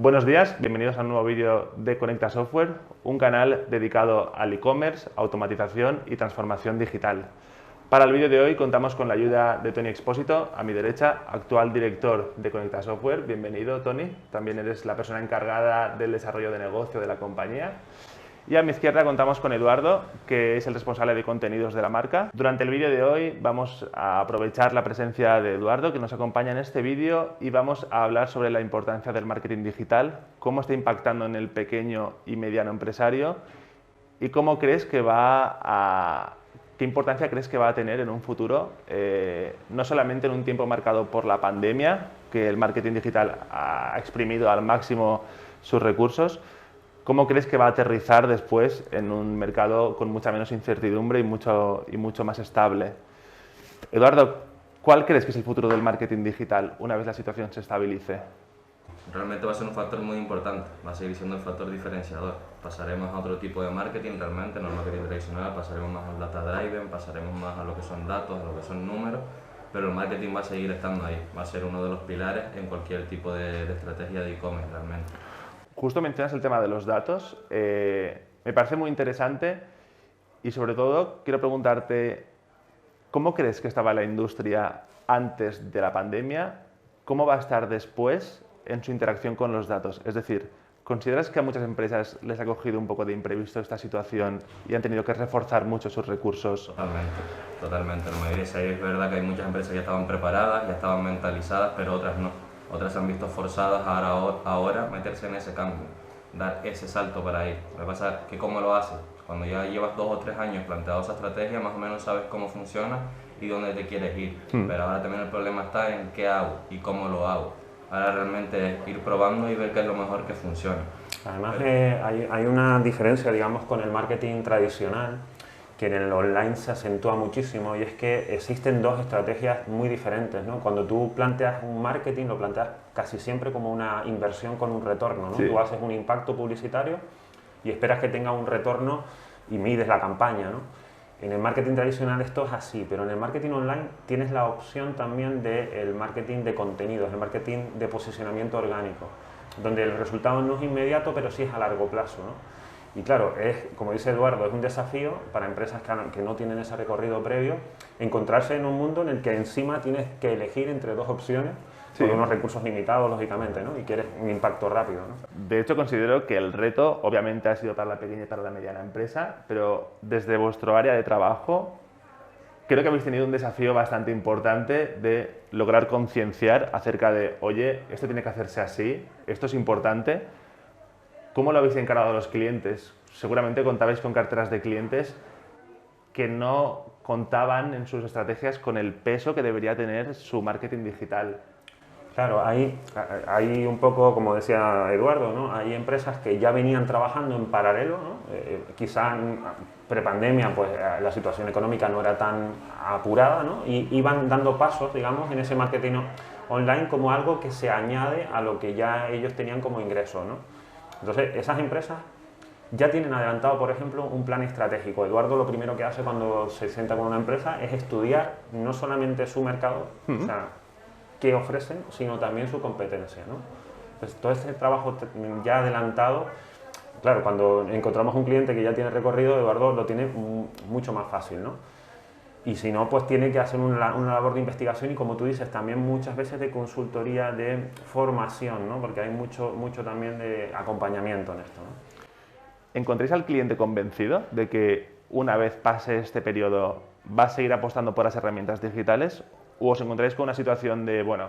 Buenos días, bienvenidos a un nuevo vídeo de Conecta Software, un canal dedicado al e-commerce, automatización y transformación digital. Para el vídeo de hoy contamos con la ayuda de Tony Expósito, a mi derecha, actual director de Conecta Software. Bienvenido, Tony. También eres la persona encargada del desarrollo de negocio de la compañía. Y a mi izquierda contamos con Eduardo, que es el responsable de contenidos de la marca. Durante el vídeo de hoy vamos a aprovechar la presencia de Eduardo, que nos acompaña en este vídeo, y vamos a hablar sobre la importancia del marketing digital, cómo está impactando en el pequeño y mediano empresario y cómo crees que qué importancia crees que va a tener en un futuro, no solamente en un tiempo marcado por la pandemia, que el marketing digital ha exprimido al máximo sus recursos. ¿Cómo crees que va a aterrizar después en un mercado con mucha menos incertidumbre y mucho más estable? Eduardo, ¿cuál crees que es el futuro del marketing digital una vez la situación se estabilice? Realmente va a ser un factor muy importante, va a seguir siendo el factor diferenciador. Pasaremos a otro tipo de marketing realmente, no el marketing tradicional, pasaremos más al data driven, pasaremos más a lo que son datos, a lo que son números, pero el marketing va a seguir estando ahí, va a ser uno de los pilares en cualquier tipo de estrategia de e-commerce realmente. Justo mencionas el tema de los datos, me parece muy interesante y sobre todo quiero preguntarte, ¿cómo crees que estaba la industria antes de la pandemia? ¿Cómo va a estar después en su interacción con los datos? Es decir, ¿consideras que a muchas empresas les ha cogido un poco de imprevisto esta situación y han tenido que reforzar mucho sus recursos? Totalmente. La mayoría es verdad que hay muchas empresas que ya estaban preparadas, ya estaban mentalizadas, pero otras no. Otras se han visto forzadas ahora a meterse en ese cambio, dar ese salto para ir. Lo que pasa es que ¿cómo lo haces? Cuando ya llevas 2 o 3 años planteado esa estrategia, más o menos sabes cómo funciona y dónde te quieres ir. Pero ahora también el problema está en qué hago y cómo lo hago. Ahora realmente es ir probando y ver qué es lo mejor que funciona. Además hay una diferencia, digamos, con el marketing tradicional, que en el online se acentúa muchísimo, y es que existen dos estrategias muy diferentes, ¿no? Cuando tú planteas un marketing, lo planteas casi siempre como una inversión con un retorno, ¿no? Sí. Tú haces un impacto publicitario y esperas que tenga un retorno y mides la campaña, ¿no? En el marketing tradicional esto es así, pero en el marketing online tienes la opción también del marketing de contenidos, el marketing de posicionamiento orgánico, donde el resultado no es inmediato, pero sí es a largo plazo, ¿no? Y claro, como dice Eduardo, es un desafío para empresas que no tienen ese recorrido previo, encontrarse en un mundo en el que encima tienes que elegir entre dos opciones, Sí. con unos recursos limitados, lógicamente, ¿no? Y quieres un impacto rápido, ¿no? De hecho, considero que el reto, obviamente, ha sido para la pequeña y para la mediana empresa, pero desde vuestro área de trabajo, creo que habéis tenido un desafío bastante importante de lograr concienciar acerca de, oye, esto tiene que hacerse así, esto es importante. ¿Cómo lo habéis encarado a los clientes? Seguramente contabais con carteras de clientes que no contaban en sus estrategias con el peso que debería tener su marketing digital. Claro, hay un poco, como decía Eduardo, ¿no? Hay empresas que ya venían trabajando en paralelo, ¿no? Quizá prepandemia, pues la situación económica no era tan apurada, ¿no? Y iban dando pasos, digamos, en ese marketing online como algo que se añade a lo que ya ellos tenían como ingreso, ¿no? Entonces, esas empresas ya tienen adelantado, por ejemplo, un plan estratégico. Eduardo lo primero que hace cuando se sienta con una empresa es estudiar no solamente su mercado, o sea, qué ofrecen, sino también su competencia, ¿no? Entonces, todo este trabajo ya adelantado, claro, cuando encontramos un cliente que ya tiene recorrido, Eduardo lo tiene mucho más fácil, ¿no? Y si no, pues tiene que hacer una labor de investigación y, como tú dices, también muchas veces de consultoría, de formación, ¿no? Porque hay mucho también de acompañamiento en esto, ¿no? ¿Encontréis al cliente convencido de que una vez pase este periodo va a seguir apostando por las herramientas digitales? ¿O os encontráis con una situación de, bueno,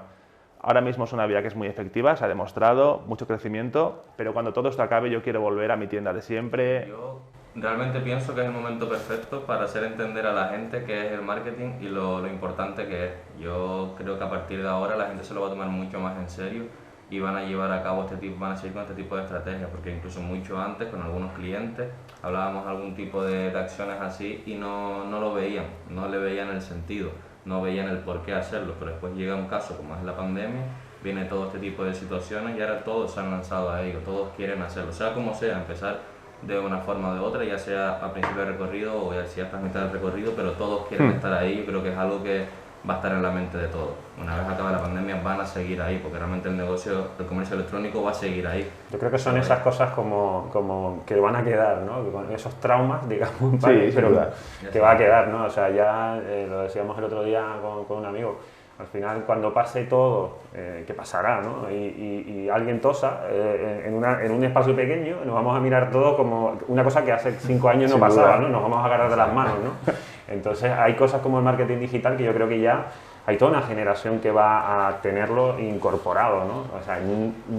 ahora mismo es una vía que es muy efectiva, se ha demostrado, mucho crecimiento, pero cuando todo esto acabe yo quiero volver a mi tienda de siempre? Yo realmente pienso que es el momento perfecto para hacer entender a la gente qué es el marketing y lo importante que es. Yo creo que a partir de ahora la gente se lo va a tomar mucho más en serio y van a llevar a cabo van a seguir con este tipo de estrategias, porque incluso mucho antes con algunos clientes hablábamos algún tipo de acciones así y no lo veían, no le veían el sentido, no veían el por qué hacerlo, pero después llega un caso como es la pandemia, viene todo este tipo de situaciones y ahora todos se han lanzado a ello, todos quieren hacerlo, sea como sea, empezar de una forma o de otra, ya sea a principio de recorrido o ya sea hasta mitad del recorrido, pero todos quieren estar ahí. Yo creo que es algo que va a estar en la mente de todos. Una vez acabe la pandemia van a seguir ahí, porque realmente el negocio, el comercio electrónico va a seguir ahí. Yo creo que son esas cosas como que van a quedar, ¿no? Con esos traumas, digamos, ¿vale? Sí, Pero sin duda. que va a quedar, ¿no? O sea, ya lo decíamos el otro día con un amigo, al final cuando pase todo, que pasará, ¿no? Y alguien tosa en un espacio pequeño, nos vamos a mirar todo como una cosa que hace 5 años no Sin pasaba, duda. ¿no? Nos vamos a agarrar de las manos, ¿no? Entonces hay cosas como el marketing digital que yo creo que ya hay toda una generación que va a tenerlo incorporado, ¿no? O sea,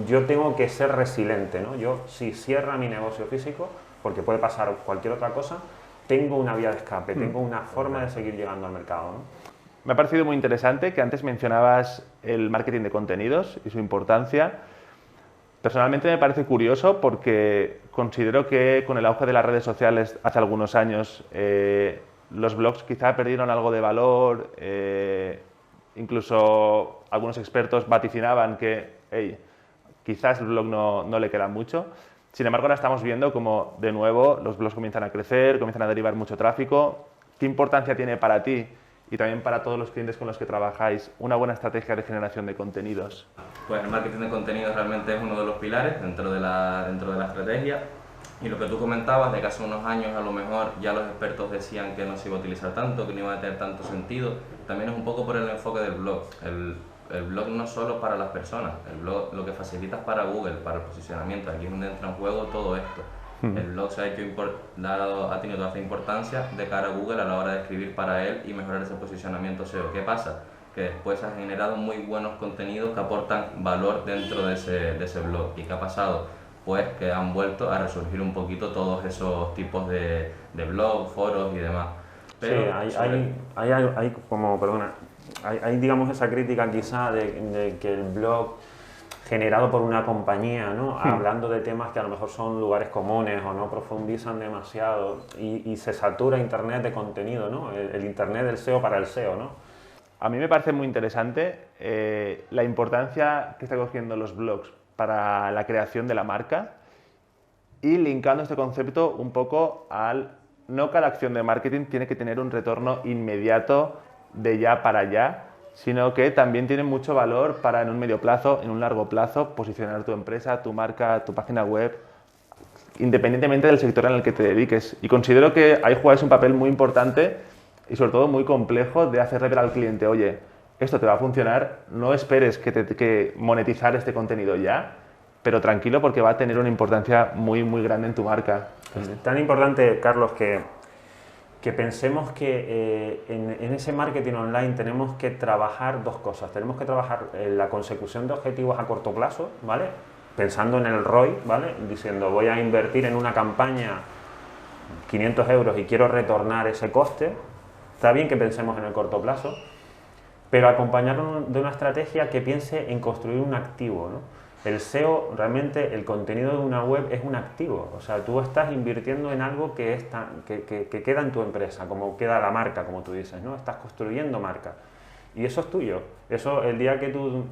yo tengo que ser resiliente, ¿no? Yo, si cierra mi negocio físico, porque puede pasar cualquier otra cosa, tengo una vía de escape, tengo una forma de seguir llegando al mercado, ¿no? Me ha parecido muy interesante que antes mencionabas el marketing de contenidos y su importancia. Personalmente me parece curioso porque considero que con el auge de las redes sociales hace algunos años los blogs quizá perdieron algo de valor, incluso algunos expertos vaticinaban que hey, quizás el blog no le queda mucho. Sin embargo, ahora estamos viendo como de nuevo los blogs comienzan a crecer, comienzan a derivar mucho tráfico. ¿Qué importancia tiene para ti y también para todos los clientes con los que trabajáis una buena estrategia de generación de contenidos? Pues el marketing de contenidos realmente es uno de los pilares dentro de la estrategia. Y lo que tú comentabas de que hace unos años a lo mejor ya los expertos decían que no se iba a utilizar tanto, que no iba a tener tanto sentido, también es un poco por el enfoque del blog. El blog no solo para las personas, el blog lo que facilita es para Google, para el posicionamiento, aquí es donde entra en juego todo esto. El blog se ha ha tenido toda esta importancia de cara a Google a la hora de escribir para él y mejorar ese posicionamiento SEO. ¿Qué pasa? Que después ha generado muy buenos contenidos que aportan valor dentro de ese blog. ¿Y qué ha pasado? Pues que han vuelto a resurgir un poquito todos esos tipos de blogs, foros y demás. Pero sí, hay como, perdona, hay digamos esa crítica quizá de que el blog generado por una compañía, ¿no? Hablando de temas que a lo mejor son lugares comunes o no profundizan demasiado y se satura Internet de contenido, ¿no? El Internet del SEO para el SEO, ¿no? A mí me parece muy interesante la importancia que está cogiendo los blogs para la creación de la marca y linkando este concepto un poco al no cada acción de marketing tiene que tener un retorno inmediato de ya para allá, sino que también tiene mucho valor para en un medio plazo, en un largo plazo, posicionar tu empresa, tu marca, tu página web, independientemente del sector en el que te dediques. Y considero que ahí jugáis un papel muy importante y sobre todo muy complejo de hacerle ver al cliente, oye, esto te va a funcionar, no esperes que monetizar este contenido ya, pero tranquilo porque va a tener una importancia muy, muy grande en tu marca. Es tan importante, Carlos, que pensemos que en ese marketing online tenemos que trabajar dos cosas. Tenemos que trabajar la consecución de objetivos a corto plazo, ¿vale? Pensando en el ROI, ¿vale? Diciendo, voy a invertir en una campaña 500 euros y quiero retornar ese coste. Está bien que pensemos en el corto plazo, pero acompañarlo de una estrategia que piense en construir un activo, ¿no? El SEO, realmente, el contenido de una web es un activo. O sea, tú estás invirtiendo en algo que queda en tu empresa, como queda la marca, como tú dices, ¿no? Estás construyendo marca. Y eso es tuyo. Eso, el día que tú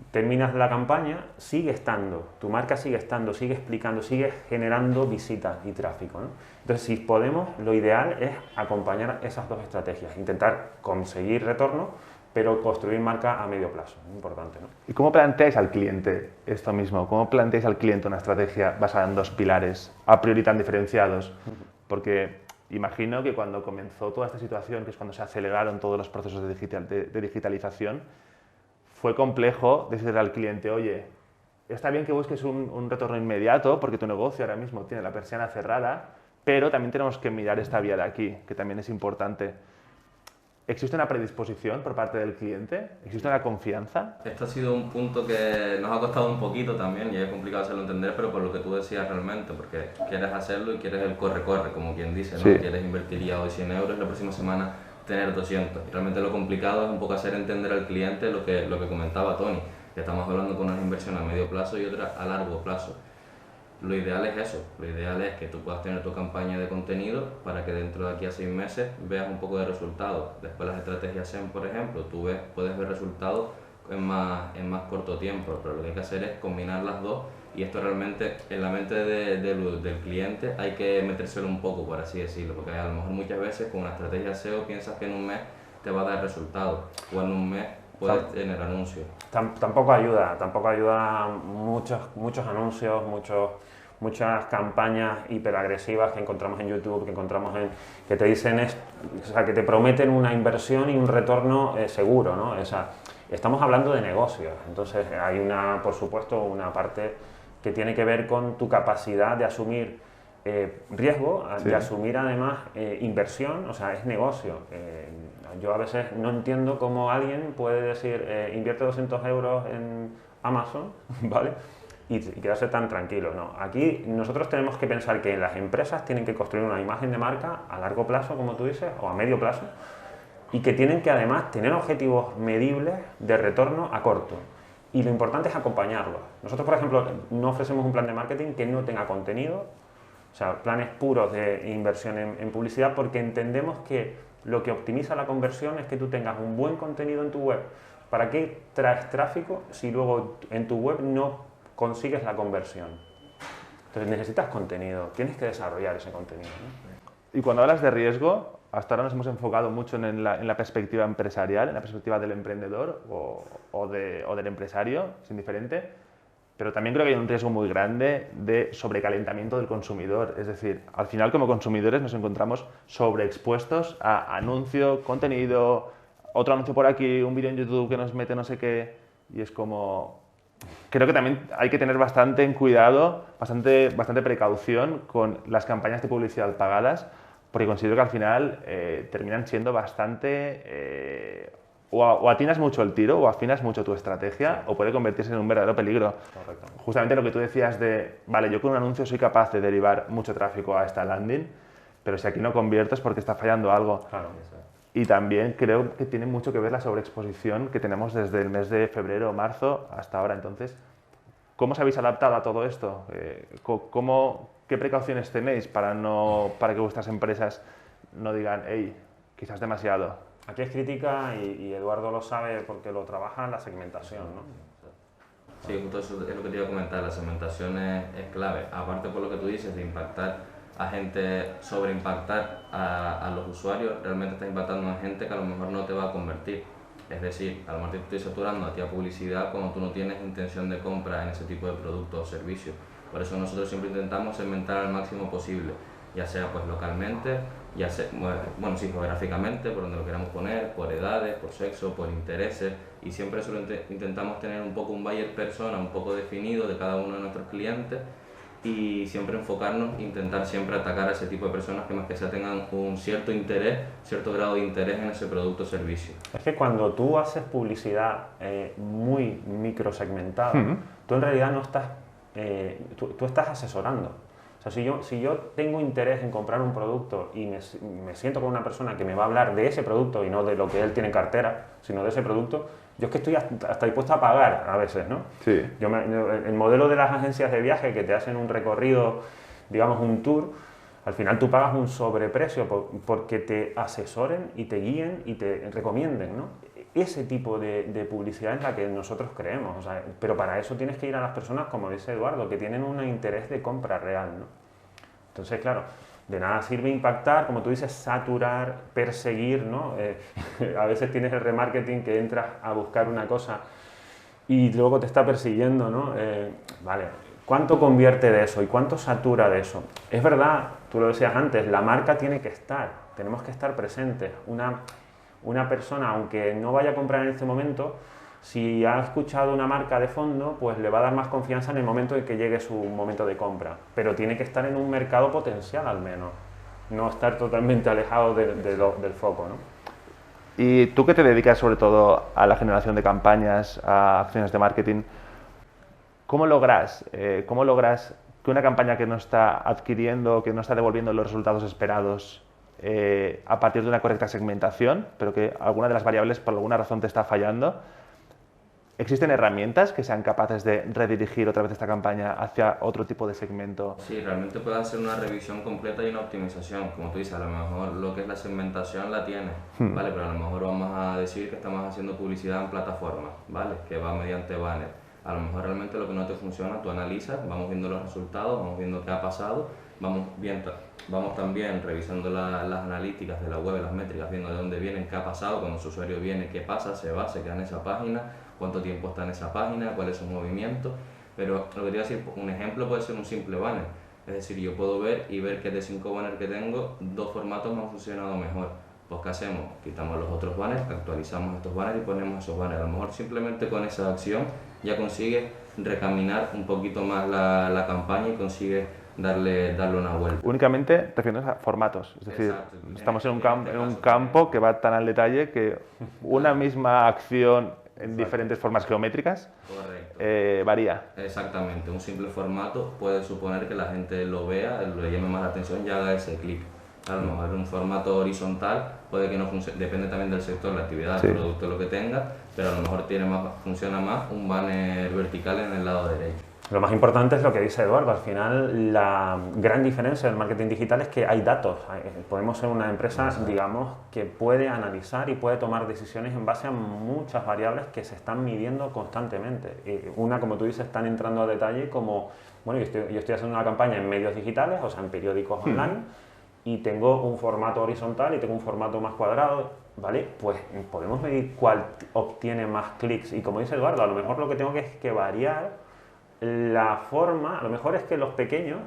terminas la campaña, sigue estando. Tu marca sigue estando, sigue explicando, sigue generando visitas y tráfico, ¿no? Entonces, si podemos, lo ideal es acompañar esas dos estrategias. Intentar conseguir retorno, pero construir marca a medio plazo, es importante, ¿no? ¿Y cómo planteáis al cliente esto mismo? ¿Cómo planteáis al cliente una estrategia basada en dos pilares, a priori tan diferenciados? Porque imagino que cuando comenzó toda esta situación, que es cuando se aceleraron todos los procesos de digitalización, fue complejo decirle al cliente, oye, está bien que busques un retorno inmediato porque tu negocio ahora mismo tiene la persiana cerrada, pero también tenemos que mirar esta vía de aquí, que también es importante. ¿Existe una predisposición por parte del cliente? ¿Existe una confianza? Esto ha sido un punto que nos ha costado un poquito también y es complicado hacerlo entender, pero por lo que tú decías realmente, porque quieres hacerlo y quieres el corre-corre, como quien dice, ¿no? Sí. Quieres invertir ya hoy 100 euros y la próxima semana tener 200. Y realmente lo complicado es un poco hacer entender al cliente lo que comentaba Tony, que estamos hablando con una inversión a medio plazo y otra a largo plazo. Lo ideal es eso, lo ideal es que tú puedas tener tu campaña de contenido para que dentro de aquí a 6 meses veas un poco de resultados. Después las estrategias SEM, por ejemplo, puedes ver resultados en más corto tiempo, pero lo que hay que hacer es combinar las dos y esto realmente en la mente del cliente hay que metérselo un poco, por así decirlo, porque a lo mejor muchas veces con una estrategia SEO piensas que en un mes te va a dar resultados, o en un mes puedes tener anuncios. Tampoco ayuda muchos anuncios, muchas campañas hiperagresivas que encontramos en YouTube, que te dicen, o sea, que te prometen una inversión y un retorno seguro, ¿no? O sea, estamos hablando de negocios, entonces hay por supuesto, una parte que tiene que ver con tu capacidad de asumir riesgo, de asumir además inversión, o sea, es negocio. Yo a veces no entiendo cómo alguien puede decir, invierte 200 euros en Amazon, ¿vale? Y quedarse tan tranquilo, ¿no? Aquí nosotros tenemos que pensar que las empresas tienen que construir una imagen de marca a largo plazo, como tú dices, o a medio plazo, y que tienen que además tener objetivos medibles de retorno a corto. Y lo importante es acompañarlos. Nosotros, por ejemplo, no ofrecemos un plan de marketing que no tenga contenido, o sea, planes puros de inversión en publicidad, porque entendemos que lo que optimiza la conversión es que tú tengas un buen contenido en tu web. ¿Para qué traes tráfico si luego en tu web no consigues la conversión? Entonces necesitas contenido, tienes que desarrollar ese contenido, ¿no? Y cuando hablas de riesgo, hasta ahora nos hemos enfocado mucho en la perspectiva empresarial, en la perspectiva del emprendedor o del empresario, es indiferente, pero también creo que hay un riesgo muy grande de sobrecalentamiento del consumidor. Es decir, al final como consumidores nos encontramos sobreexpuestos a anuncio, contenido, otro anuncio por aquí, un vídeo en YouTube que nos mete no sé qué, y es como... Creo que también hay que tener bastante cuidado, bastante precaución con las campañas de publicidad pagadas, porque considero que al final terminan siendo bastante... o atinas mucho el tiro, o afinas mucho tu estrategia, o puede convertirse en un verdadero peligro. Correcto. Justamente lo que tú decías de, vale, yo con un anuncio soy capaz de derivar mucho tráfico a esta landing, pero si aquí no convierto es porque está fallando algo. Claro. Y también creo que tiene mucho que ver la sobreexposición que tenemos desde el mes de febrero o marzo hasta ahora. Entonces, ¿cómo os habéis adaptado a todo esto? ¿Qué precauciones tenéis para que vuestras empresas no digan, hey, quizás demasiado? Aquí es crítica y Eduardo lo sabe porque lo trabaja en la segmentación, ¿no? Sí, justo eso es lo que te iba a comentar, la segmentación es clave. Aparte por lo que tú dices de impactar a gente, sobreimpactar a los usuarios, realmente estás impactando a gente que a lo mejor no te va a convertir. Es decir, a lo mejor te estoy saturando a ti a publicidad cuando tú no tienes intención de compra en ese tipo de productos o servicios. Por eso nosotros siempre intentamos segmentar al máximo posible, ya sea pues localmente, ya sea, bueno, sí, geográficamente, por donde lo queramos poner, por edades, por sexo, por intereses, y siempre eso intentamos tener un poco un buyer persona, un poco definido de cada uno de nuestros clientes, y siempre enfocarnos, intentar siempre atacar a ese tipo de personas que más que sea tengan un cierto interés, cierto grado de interés en ese producto o servicio. Es que cuando tú haces publicidad muy microsegmentada, tú en realidad no estás, tú estás asesorando. O sea, si yo tengo interés en comprar un producto y me siento con una persona que me va a hablar de ese producto y no de lo que él tiene en cartera, sino de ese producto, yo es que estoy hasta dispuesto a pagar a veces, ¿no? Sí. El modelo de las agencias de viaje que te hacen un recorrido, digamos un tour, al final tú pagas un sobreprecio porque te asesoren y te guíen y te recomienden, ¿no? Ese tipo de publicidad es la que nosotros creemos, o sea, pero para eso tienes que ir a las personas, como dice Eduardo, que tienen un interés de compra real, ¿no? Entonces, claro, de nada sirve impactar, como tú dices, saturar, perseguir, ¿no? A veces tienes el remarketing que entras a buscar una cosa y luego te está persiguiendo, ¿no? Vale, ¿cuánto convierte de eso y cuánto satura de eso? Es verdad, tú lo decías antes, la marca tiene que estar, tenemos que estar presentes. Una persona, aunque no vaya a comprar en este momento, si ha escuchado una marca de fondo, pues le va a dar más confianza en el momento en que llegue su momento de compra. Pero tiene que estar en un mercado potencial al menos, no estar totalmente alejado del foco, ¿no? Y tú que te dedicas sobre todo a la generación de campañas, a acciones de marketing, ¿cómo logras que una campaña que no está adquiriendo, que no está devolviendo los resultados esperados a partir de una correcta segmentación, pero que alguna de las variables por alguna razón te está fallando? ¿Existen herramientas que sean capaces de redirigir otra vez esta campaña hacia otro tipo de segmento? Sí, realmente puedes hacer una revisión completa y una optimización. Como tú dices, a lo mejor lo que es la segmentación la tienes, ¿vale? Pero a lo mejor vamos a decir que estamos haciendo publicidad en plataformas, ¿vale? Que va mediante banner. A lo mejor realmente lo que no te funciona, tú analizas, vamos viendo los resultados, vamos viendo qué ha pasado vamos también revisando las analíticas de la web, las métricas, viendo de dónde vienen, qué ha pasado, cuando su usuario viene, qué pasa, se va, se queda en esa página, cuánto tiempo está en esa página, cuál es su movimiento. Pero lo que te iba a decir, un ejemplo puede ser un simple banner. Es decir, yo puedo ver que de 5 banners que tengo, 2 formatos me han funcionado mejor. Pues ¿qué hacemos? Quitamos los otros banners, actualizamos estos banners y ponemos esos banners. A lo mejor simplemente con esa acción ya consigues recaminar un poquito más la campaña y consigues darle una vuelta. Únicamente refiriéndonos a formatos, es decir, Exacto. estamos en un campo que va tan al detalle que una misma acción en diferentes formas geométricas varía. Exactamente, un simple formato puede suponer que la gente lo vea, le llame más la atención y haga ese clic. A lo mejor un formato horizontal puede que no funcione, depende también del sector, la actividad, el producto, lo que tenga, pero a lo mejor funciona más un banner vertical en el lado derecho. Lo más importante es lo que dice Eduardo, al final la gran diferencia del marketing digital es que hay datos. Podemos ser una empresa, digamos, que puede analizar y puede tomar decisiones en base a muchas variables que se están midiendo constantemente. Una, como tú dices, están entrando a detalle como, bueno, yo estoy haciendo una campaña en medios digitales, o sea, en periódicos online, y tengo un formato horizontal y tengo un formato más cuadrado, ¿vale? Pues podemos medir cuál obtiene más clics. Y como dice Eduardo, a lo mejor lo que tengo que variar la forma, a lo mejor es que los pequeños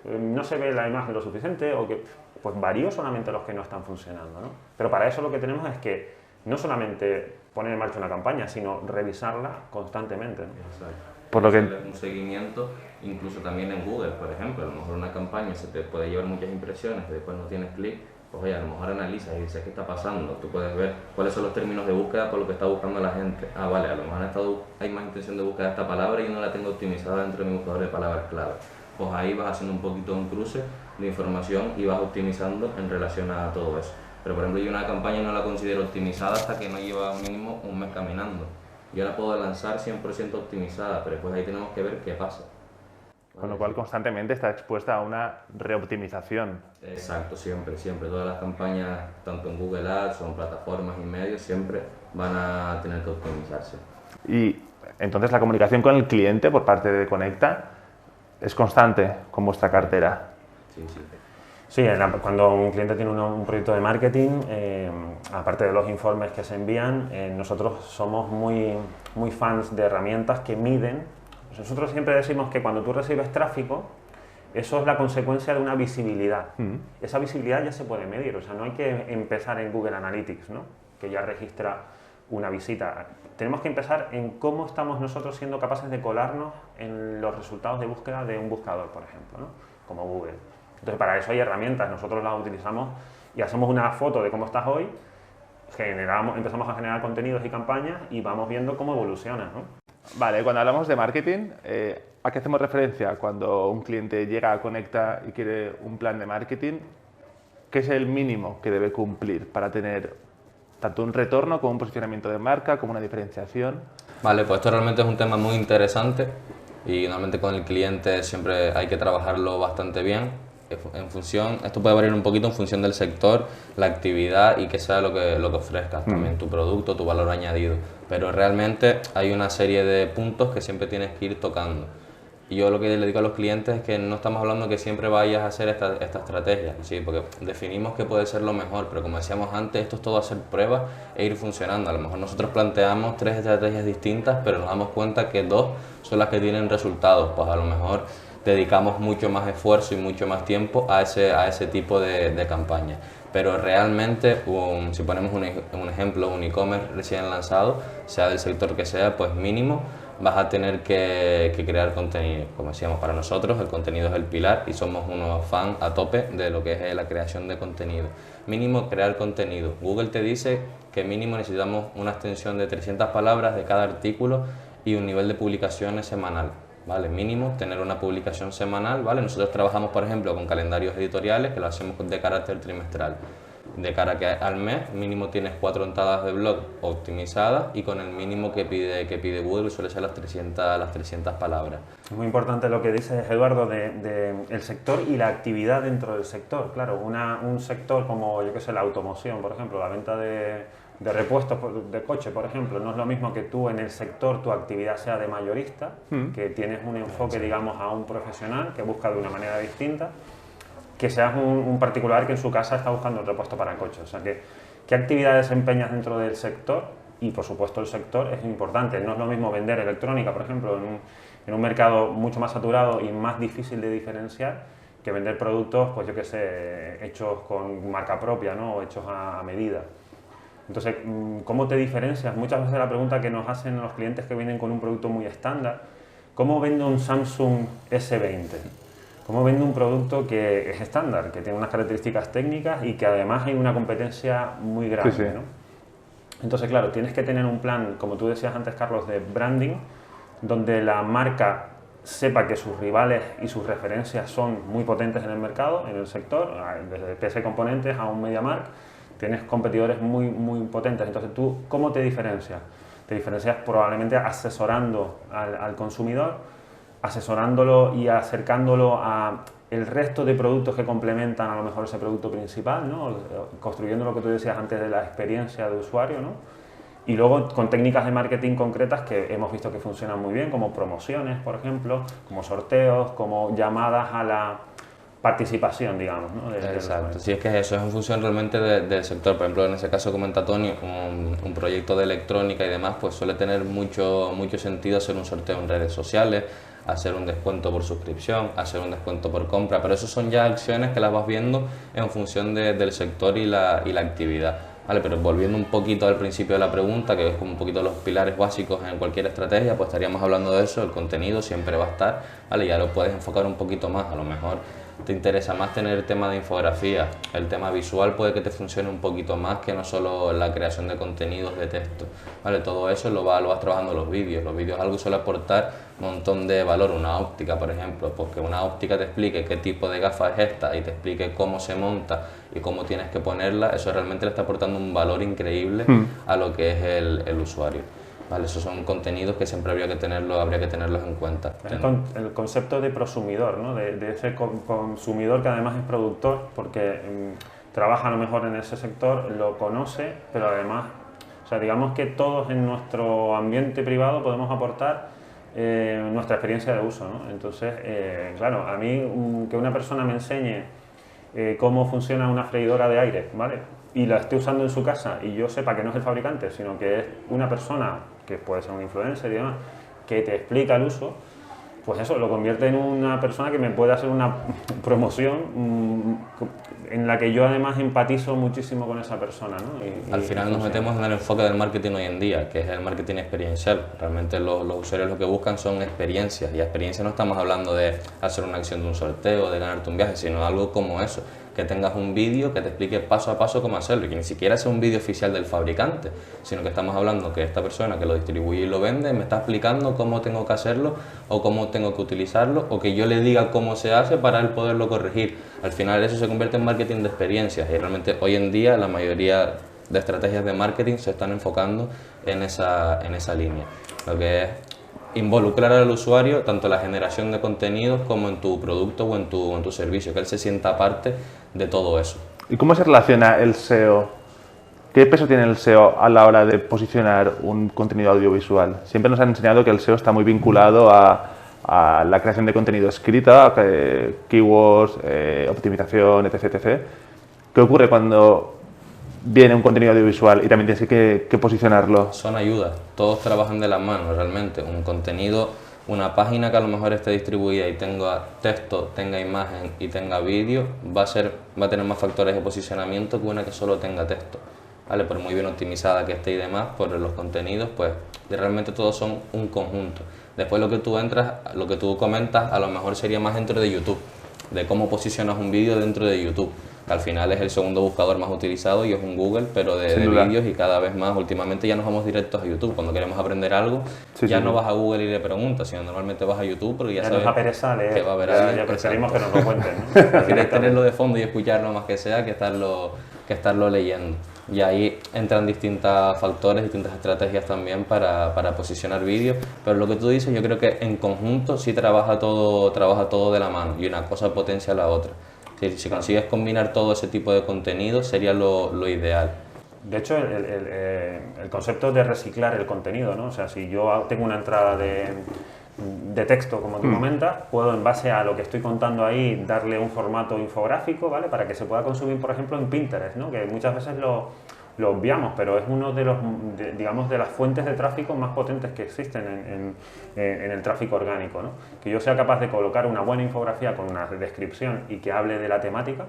no se ve la imagen lo suficiente o que pues varío solamente los que no están funcionando, ¿no? Pero para eso lo que tenemos es que no solamente poner en marcha una campaña, sino revisarla constantemente, ¿no? Exacto. Por lo que un seguimiento, incluso también en Google, por ejemplo, a lo mejor una campaña se te puede llevar muchas impresiones y después no tienes clic, pues oye, a lo mejor analizas y dices qué está pasando, tú puedes ver cuáles son los términos de búsqueda por lo que está buscando la gente. Ah, vale, a lo mejor hay más intención de búsqueda de esta palabra y yo no la tengo optimizada dentro de mi buscador de palabras clave. Pues ahí vas haciendo un poquito un cruce de información y vas optimizando en relación a todo eso. Pero por ejemplo yo una campaña no la considero optimizada hasta que no lleva mínimo un mes caminando. Yo la puedo lanzar 100% optimizada, pero después ahí tenemos que ver qué pasa. Con lo cual constantemente está expuesta a una reoptimización. Exacto, siempre. Todas las campañas, tanto en Google Ads o en plataformas y medios, siempre van a tener que optimizarse. Y entonces la comunicación con el cliente por parte de Conecta es constante con vuestra cartera. Sí. Sí, cuando un cliente tiene un proyecto de marketing, aparte de los informes que se envían, nosotros somos muy fans de herramientas que miden. Nosotros siempre decimos que cuando tú recibes tráfico, eso es la consecuencia de una visibilidad. Esa visibilidad ya se puede medir, o sea, no hay que empezar en Google Analytics, ¿no? Que ya registra una visita. Tenemos que empezar en cómo estamos nosotros siendo capaces de colarnos en los resultados de búsqueda de un buscador, por ejemplo, ¿no? Como Google. Entonces, para eso hay herramientas, nosotros las utilizamos y hacemos una foto de cómo estás hoy, empezamos a generar contenidos y campañas y vamos viendo cómo evoluciona, ¿no? Vale, cuando hablamos de marketing, ¿a qué hacemos referencia cuando un cliente llega a Conecta y quiere un plan de marketing? ¿Qué es el mínimo que debe cumplir para tener tanto un retorno como un posicionamiento de marca, como una diferenciación? Vale, pues esto realmente es un tema muy interesante y normalmente con el cliente siempre hay que trabajarlo bastante bien. Esto puede variar un poquito en función del sector, la actividad y que sea lo que ofrezcas, también tu producto, tu valor añadido. Pero realmente hay una serie de puntos que siempre tienes que ir tocando. Y yo lo que le digo a los clientes es que no estamos hablando que siempre vayas a hacer esta estrategia, ¿sí? Porque definimos que puede ser lo mejor, pero como decíamos antes, esto es todo hacer pruebas e ir funcionando. A lo mejor nosotros planteamos 3 estrategias distintas, pero nos damos cuenta que 2 son las que tienen resultados. Pues a lo mejor dedicamos mucho más esfuerzo y mucho más tiempo a ese tipo de campaña. Pero realmente, si ponemos un ejemplo, un e-commerce recién lanzado, sea del sector que sea, pues mínimo vas a tener que crear contenido. Como decíamos, para nosotros el contenido es el pilar y somos unos fans a tope de lo que es la creación de contenido. Mínimo crear contenido. Google te dice que mínimo necesitamos una extensión de 300 palabras de cada artículo y un nivel de publicaciones semanal. ¿Vale? Mínimo tener una publicación semanal, ¿vale? Nosotros trabajamos, por ejemplo, con calendarios editoriales que lo hacemos de carácter trimestral. De cara a que al mes mínimo tienes 4 entradas de blog optimizadas y con el mínimo que pide Google suele ser las 300 palabras. Es muy importante lo que dices, Eduardo, de el sector y la actividad dentro del sector. Claro, un sector como, yo que sé, la automoción, por ejemplo, la venta de de repuestos de coche, por ejemplo. No es lo mismo que tú en el sector tu actividad sea de mayorista, que tienes un enfoque, digamos, a un profesional que busca de una manera distinta, que seas un particular que en su casa está buscando un repuesto para coche. O sea, ¿qué actividad desempeñas dentro del sector? Y, por supuesto, el sector es importante. No es lo mismo vender electrónica, por ejemplo, en un mercado mucho más saturado y más difícil de diferenciar, que vender productos, pues yo qué sé, hechos con marca propia, ¿no? O hechos a medida. Entonces, ¿cómo te diferencias? Muchas veces la pregunta que nos hacen los clientes que vienen con un producto muy estándar, ¿cómo vendo un Samsung S20? ¿Cómo vendo un producto que es estándar, que tiene unas características técnicas y que además hay una competencia muy grande, sí, sí. ¿no? Entonces, claro, tienes que tener un plan, como tú decías antes, Carlos, de branding, donde la marca sepa que sus rivales y sus referencias son muy potentes en el mercado, en el sector, desde PC Componentes a un MediaMarkt, tienes competidores muy, muy potentes. Entonces, ¿tú cómo te diferencias? Te diferencias probablemente asesorando al consumidor, asesorándolo y acercándolo a el resto de productos que complementan a lo mejor ese producto principal, ¿no? Construyendo lo que tú decías antes de la experiencia de usuario, ¿no? Y luego con técnicas de marketing concretas que hemos visto que funcionan muy bien, como promociones, por ejemplo, como sorteos, como llamadas a la participación, digamos, ¿no? Exacto, sí, es que eso es en función realmente del sector. Por ejemplo, en ese caso comenta Tony, un proyecto de electrónica y demás, pues suele tener mucho sentido hacer un sorteo en redes sociales, hacer un descuento por suscripción, hacer un descuento por compra, pero eso son ya acciones que las vas viendo en función del sector y la actividad. Vale, pero volviendo un poquito al principio de la pregunta, que es como un poquito los pilares básicos en cualquier estrategia, pues estaríamos hablando de eso, el contenido siempre va a estar, vale, ya lo puedes enfocar un poquito más, a lo mejor te interesa más tener el tema de infografía, el tema visual puede que te funcione un poquito más que no solo la creación de contenidos de texto, vale, todo eso lo vas trabajando en los vídeos algo que suele aportar un montón de valor, una óptica por ejemplo, porque una óptica te explique qué tipo de gafa es esta y te explique cómo se monta y cómo tienes que ponerla, eso realmente le está aportando un valor increíble a lo que es el usuario. Vale, esos son contenidos que siempre habría que tenerlos en cuenta. El concepto de prosumidor, ¿no? De ese consumidor que además es productor, porque trabaja a lo mejor en ese sector, lo conoce, pero además, o sea, digamos que todos en nuestro ambiente privado podemos aportar nuestra experiencia de uso, ¿no? Entonces, claro, a mí que una persona me enseñe cómo funciona una freidora de aire, ¿vale? Y la esté usando en su casa y yo sepa que no es el fabricante, sino que es una persona que puede ser un influencer y demás, que te explica el uso, pues eso lo convierte en una persona que me puede hacer una promoción en la que yo además empatizo muchísimo con esa persona, ¿no? Al final nos metemos en el enfoque del marketing hoy en día, que es el marketing experiencial. Realmente los usuarios lo que buscan son experiencias, y experiencias no estamos hablando de hacer una acción de un sorteo, de ganarte un viaje, sino algo como eso, que tengas un vídeo que te explique paso a paso cómo hacerlo, y que ni siquiera sea un vídeo oficial del fabricante, sino que estamos hablando que esta persona que lo distribuye y lo vende me está explicando cómo tengo que hacerlo o cómo tengo que utilizarlo, o que yo le diga cómo se hace para él poderlo corregir. Al final eso se convierte en marketing de experiencias, y realmente hoy en día la mayoría de estrategias de marketing se están enfocando en esa línea, lo que es involucrar al usuario tanto en la generación de contenidos como en tu producto o en tu servicio, que él se sienta parte de todo eso. ¿Y cómo se relaciona el SEO? ¿Qué peso tiene el SEO a la hora de posicionar un contenido audiovisual? Siempre nos han enseñado que el SEO está muy vinculado a la creación de contenido escrita, keywords, optimización, etc. ¿Qué ocurre cuando viene un contenido audiovisual y también tienes que posicionarlo? Son ayudas, todos trabajan de la mano realmente. Un contenido, una página que a lo mejor esté distribuida y tenga texto, tenga imagen y tenga vídeo, va a tener más factores de posicionamiento que una que solo tenga texto. ¿Vale? Por muy bien optimizada que esté y demás, por los contenidos, pues realmente todos son un conjunto. Después lo que tú comentas, a lo mejor sería más dentro de YouTube, de cómo posicionas un vídeo dentro de YouTube. Al final es el segundo buscador más utilizado y es un Google, pero de vídeos, y cada vez más, últimamente ya nos vamos directos a YouTube. Cuando queremos aprender algo, no vas a Google y le preguntas, sino normalmente vas a YouTube porque ya sabes nos da pereza leer, que va a haber alguien. Ya preferimos que nos lo cuenten, ¿no? Al final tenerlo de fondo y escucharlo más que sea que estarlo leyendo. Y ahí entran distintos factores, distintas estrategias también para posicionar vídeos, pero lo que tú dices, yo creo que en conjunto sí trabaja todo de la mano, y una cosa potencia a la otra. Si consigues combinar todo ese tipo de contenido sería lo ideal. De hecho, el concepto de reciclar el contenido, ¿no? O sea, si yo tengo una entrada de texto, como tú comentas, puedo, en base a lo que estoy contando ahí, darle un formato infográfico, ¿vale? Para que se pueda consumir, por ejemplo, en Pinterest, ¿no? Que muchas veces lo obviamos, pero es uno de los, digamos, de las fuentes de tráfico más potentes que existen en el tráfico orgánico, ¿no? Que yo sea capaz de colocar una buena infografía con una descripción y que hable de la temática,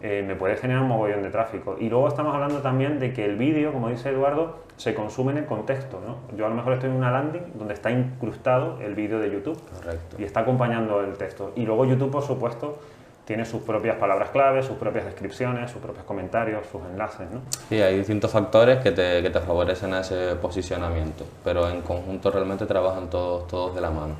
me puede generar un mogollón de tráfico. Y luego estamos hablando también de que el vídeo, como dice Eduardo, se consume en el contexto, ¿no? Yo a lo mejor estoy en una landing donde está incrustado el vídeo de YouTube. Correcto. Y está acompañando el texto. Y luego YouTube, por supuesto, tiene sus propias palabras clave, sus propias descripciones, sus propios comentarios, sus enlaces, ¿no? Sí, hay distintos factores que te favorecen a ese posicionamiento, pero en conjunto realmente trabajan todos de la mano.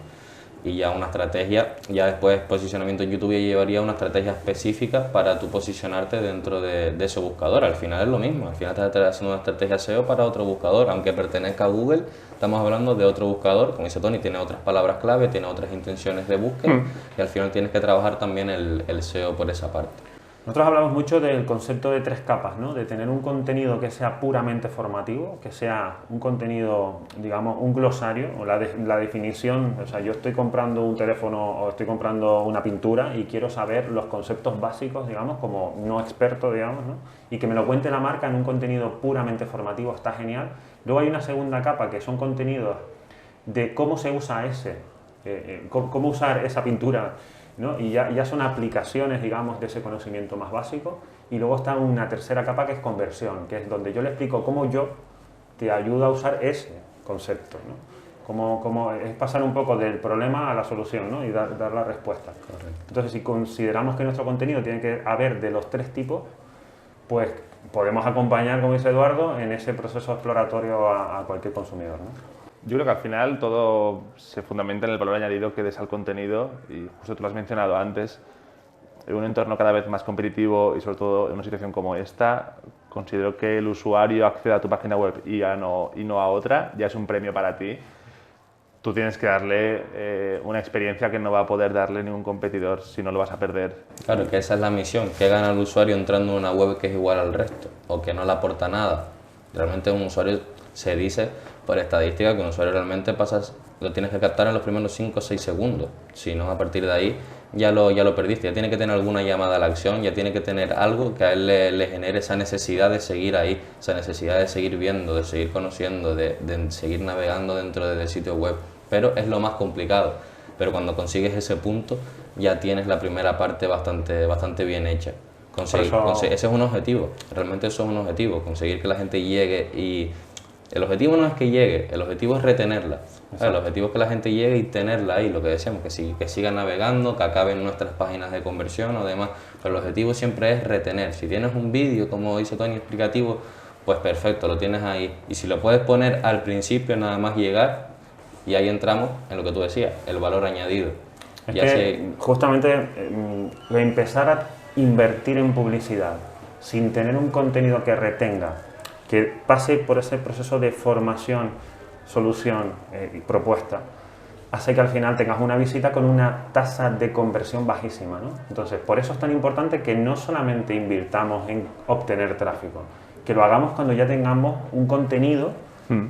Y ya una estrategia, ya después posicionamiento en YouTube ya llevaría una estrategia específica para tu posicionarte dentro de ese buscador. Al final es lo mismo, al final estás haciendo una estrategia SEO para otro buscador, aunque pertenezca a Google, estamos hablando de otro buscador, como dice Tony, tiene otras palabras clave, tiene otras intenciones de búsqueda y al final tienes que trabajar también el SEO por esa parte. Nosotros hablamos mucho del concepto de 3 capas, ¿no? De tener un contenido que sea puramente formativo, que sea un contenido, digamos, un glosario, o la definición, o sea, yo estoy comprando un teléfono o estoy comprando una pintura y quiero saber los conceptos básicos, digamos, como no experto, digamos, ¿no? Y que me lo cuente la marca en un contenido puramente formativo, está genial. Luego hay una segunda capa que son contenidos de cómo se usa cómo usar esa pintura, ¿no? Y ya son aplicaciones, digamos, de ese conocimiento más básico. Y luego está una tercera capa que es conversión, que es donde yo le explico cómo yo te ayudo a usar ese concepto, ¿no? Cómo es pasar un poco del problema a la solución, ¿no? Y dar la respuesta. Correcto. Entonces, si consideramos que nuestro contenido tiene que haber de los 3 tipos, pues podemos acompañar, como dice Eduardo, en ese proceso exploratorio a cualquier consumidor, ¿no? Yo creo que al final todo se fundamenta en el valor añadido que des al contenido y justo tú lo has mencionado antes, en un entorno cada vez más competitivo y sobre todo en una situación como esta, considero que el usuario acceda a tu página web y no a otra, ya es un premio para ti. Tú tienes que darle una experiencia que no va a poder darle ningún competidor, si no lo vas a perder. Claro, que esa es la misión, que gana el usuario entrando en una web que es igual al resto o que no le aporta nada. Realmente un usuario se dice por estadística que un usuario realmente lo tienes que captar en los primeros 5 o 6 segundos, si no a partir de ahí ya lo perdiste, ya tiene que tener alguna llamada a la acción, ya tiene que tener algo que a él le genere esa necesidad de seguir ahí, esa necesidad de seguir viendo, de seguir conociendo, de seguir navegando dentro del sitio web, pero es lo más complicado, pero cuando consigues ese punto ya tienes la primera parte bastante bien hecha. Ese es un objetivo, realmente eso es un objetivo, conseguir que la gente llegue y el objetivo no es que llegue, el objetivo es retenerla. El objetivo es que la gente llegue y tenerla ahí, lo que decíamos, que siga navegando, que acaben nuestras páginas de conversión o demás, pero el objetivo siempre es retener. Si tienes un vídeo, como dice Tony, explicativo, pues perfecto, lo tienes ahí. Y si lo puedes poner al principio, nada más llegar, y ahí entramos en lo que tú decías, el valor añadido. Es que justamente empezar a invertir en publicidad sin tener un contenido que retenga, que pase por ese proceso de formación, solución y propuesta, hace que al final tengas una visita con una tasa de conversión bajísima, ¿no? Entonces, por eso es tan importante que no solamente invirtamos en obtener tráfico, que lo hagamos cuando ya tengamos un contenido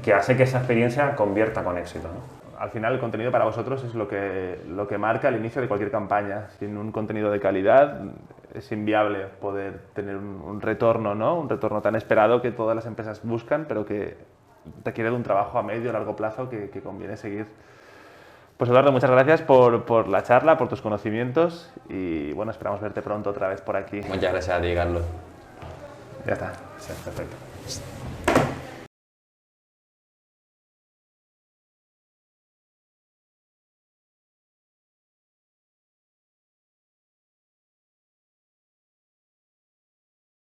que hace que esa experiencia convierta con éxito, ¿no? Al final el contenido para vosotros es lo que marca el inicio de cualquier campaña. Sin un contenido de calidad es inviable poder tener un retorno, ¿no? Un retorno tan esperado que todas las empresas buscan, pero que requiere de un trabajo a medio o largo plazo que conviene seguir. Pues Eduardo, muchas gracias por la charla, por tus conocimientos y bueno, esperamos verte pronto otra vez por aquí. Muchas gracias a ti, Carlos. Ya está. Sí, perfecto.